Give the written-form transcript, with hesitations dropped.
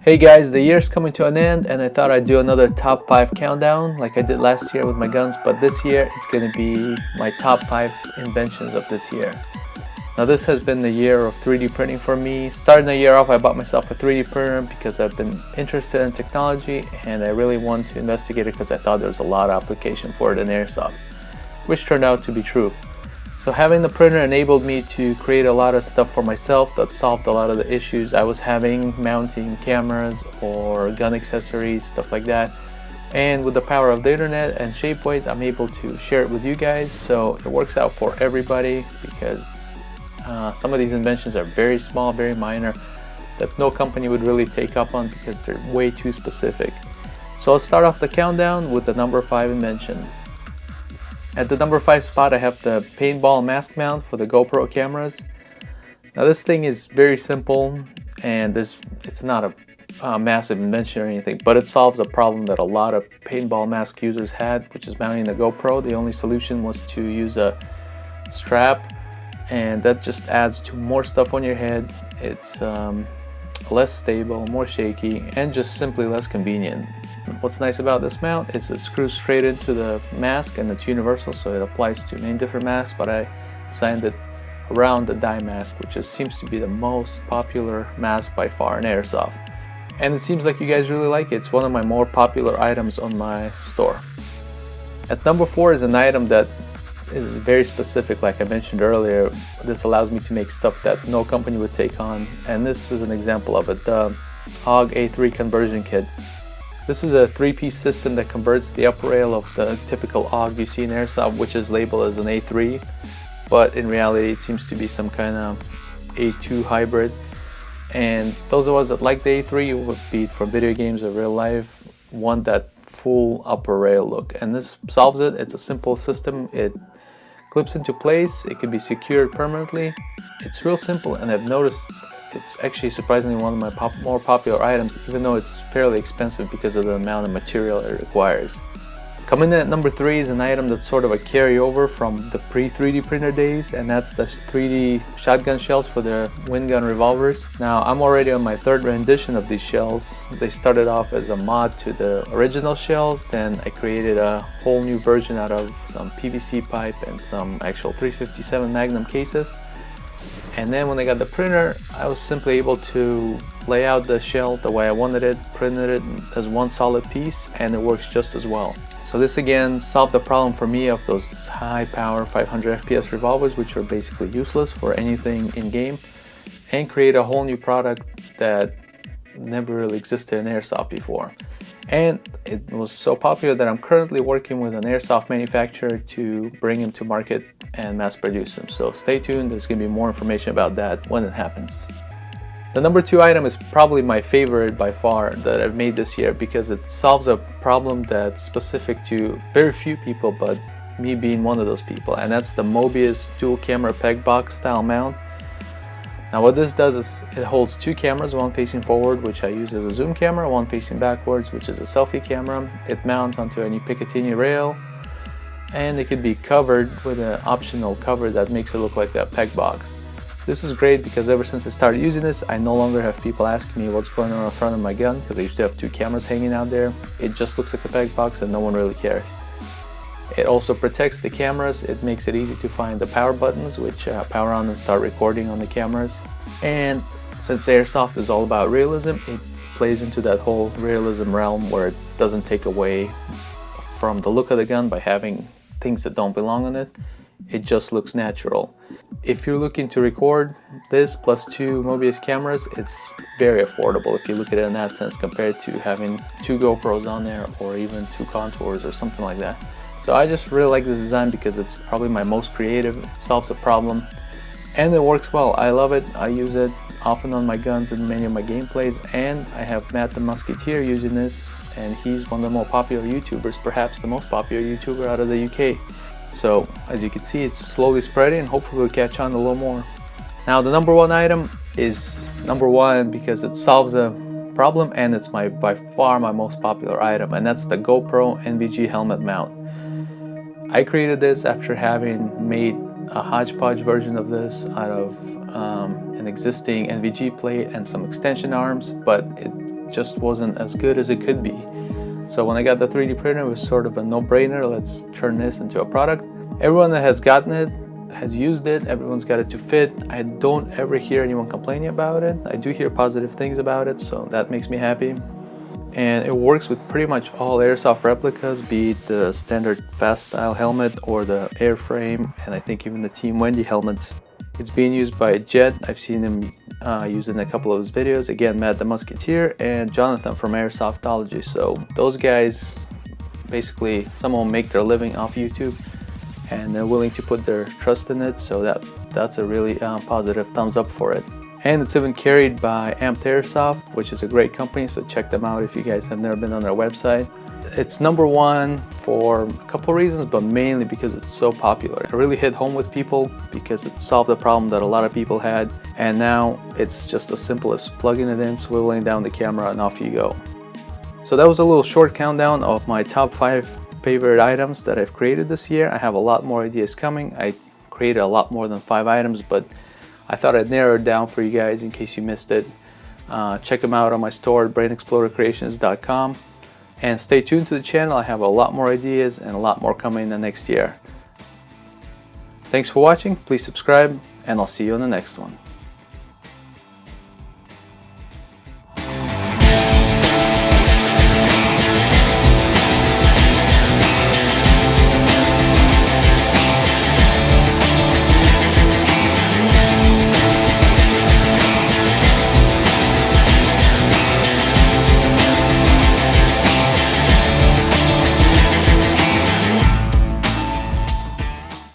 Hey guys, the year's coming to an end and I thought I'd do another top 5 countdown like I did last year with my guns, but this year it's going to be my top 5 inventions of this year. Now this has been the year of 3D printing for me. Starting the year off, I bought myself a 3D printer because I've been interested in technology and I really wanted to investigate it because I thought there was a lot of application for it in airsoft, which turned out to be true. So having the printer enabled me to create a lot of stuff for myself that solved a lot of the issues I was having mounting cameras or gun accessories, stuff like that. And with the power of the internet and Shapeways, I'm able to share it with you guys, so it works out for everybody because some of these inventions are very small, very minor, that no company would really take up on because they're way too specific. So I'll start off the countdown with the number 5 invention. At the number 5 spot, I have the paintball mask mount for the GoPro cameras. Now this thing is very simple and it's not a massive invention or anything, but it solves a problem that a lot of paintball mask users had, which is mounting the GoPro. The only solution was to use a strap, and that just adds to more stuff on your head. It's less stable, more shaky, and just simply less convenient. What's nice about this mount is it screws straight into the mask and it's universal, so it applies to many different masks, but I designed it around the dye mask, which seems to be the most popular mask by far in airsoft. And it seems like you guys really like it. It's one of my more popular items on my store. At number 4 is an item that is very specific, like I mentioned earlier. This allows me to make stuff that no company would take on, and this is an example of it, the Aug A3 conversion kit. This is a 3-piece system that converts the upper rail of the typical Aug you see in airsoft, which is labeled as an A3, but in reality it seems to be some kind of A2 hybrid. And those of us that like the A3, would be it from video games or real life, want that full upper rail look, and this solves it. It's a simple system. It clips into place, it can be secured permanently. It's real simple, and I've noticed it's actually surprisingly one of my more popular items, even though it's fairly expensive because of the amount of material it requires. Coming in at number 3 is an item that's sort of a carryover from the pre-3D printer days, and that's the 3D shotgun shells for the wind gun revolvers. Now I'm already on my 3rd rendition of these shells. They started off as a mod to the original shells, then I created a whole new version out of some PVC pipe and some actual 357 Magnum cases. And then when I got the printer, I was simply able to lay out the shell the way I wanted it, printed it as one solid piece, and it works just as well. So this again solved the problem for me of those high power 500 FPS revolvers, which are basically useless for anything in game, and create a whole new product that never really existed in airsoft before. And it was so popular that I'm currently working with an airsoft manufacturer to bring him to market and mass produce them. So stay tuned, there's going to be more information about that when it happens. The number 2 item is probably my favorite by far that I've made this year because it solves a problem that's specific to very few people, but me being one of those people, and that's the Mobius dual camera peg box style mount. Now what this does is it holds 2 cameras, one facing forward, which I use as a zoom camera, one facing backwards, which is a selfie camera. It mounts onto any Picatinny rail, and it could be covered with an optional cover that makes it look like a peg box. This is great because ever since I started using this, I no longer have people asking me what's going on in front of my gun, because I used to have 2 cameras hanging out there. It just looks like a peg box and no one really cares. It also protects the cameras. It makes it easy to find the power buttons, which power on and start recording on the cameras. And since airsoft is all about realism, it plays into that whole realism realm where it doesn't take away from the look of the gun by having things that don't belong on it. It just looks natural. If you're looking to record this plus 2 Mobius cameras, it's very affordable if you look at it in that sense compared to having 2 GoPros on there or even 2 Contours or something like that. So I just really like this design because it's probably my most creative. It solves a problem and it works well. I love it. I use it often on my guns in many of my gameplays, and I have Matt the Musketeer using this, and he's one of the more popular YouTubers, perhaps the most popular YouTuber out of the UK. So as you can see, it's slowly spreading and hopefully we'll catch on a little more. Now the number 1 item is number 1 because it solves a problem and it's by far my most popular item, and that's the GoPro NVG helmet mount. I created this after having made a hodgepodge version of this out of an existing NVG plate and some extension arms, but it just wasn't as good as it could be. So when I got the 3D printer, it was sort of a no-brainer. Let's turn this into a product. Everyone that has gotten it has used it. Everyone's got it to fit. I don't ever hear anyone complaining about it. I do hear positive things about it, so that makes me happy. And it works with pretty much all airsoft replicas, be it the standard fast style helmet or the airframe, and I think even the Team Wendy helmets. It's being used by Jet. I've seen him use it in a couple of his videos. Again, Matt the Musketeer and Jonathan from Airsoftology. So those guys, basically, some of them make their living off YouTube, and they're willing to put their trust in it. So that's a really positive thumbs up for it. And it's even carried by Amped Airsoft, which is a great company, so check them out if you guys have never been on their website. It's #1 for a couple reasons, but mainly because it's so popular. It really hit home with people because it solved a problem that a lot of people had, and now it's just as simple as plugging it in, swiveling down the camera, and off you go. So that was a little short countdown of my top 5 favorite items that I've created this year. I have a lot more ideas coming. I created a lot more than 5 items, but I thought I'd narrow it down for you guys in case you missed it. Check them out on my store at BrainExploderCreations.com, and stay tuned to the channel. I have a lot more ideas and a lot more coming in the next year. Thanks for watching. Please subscribe, and I'll see you on the next one.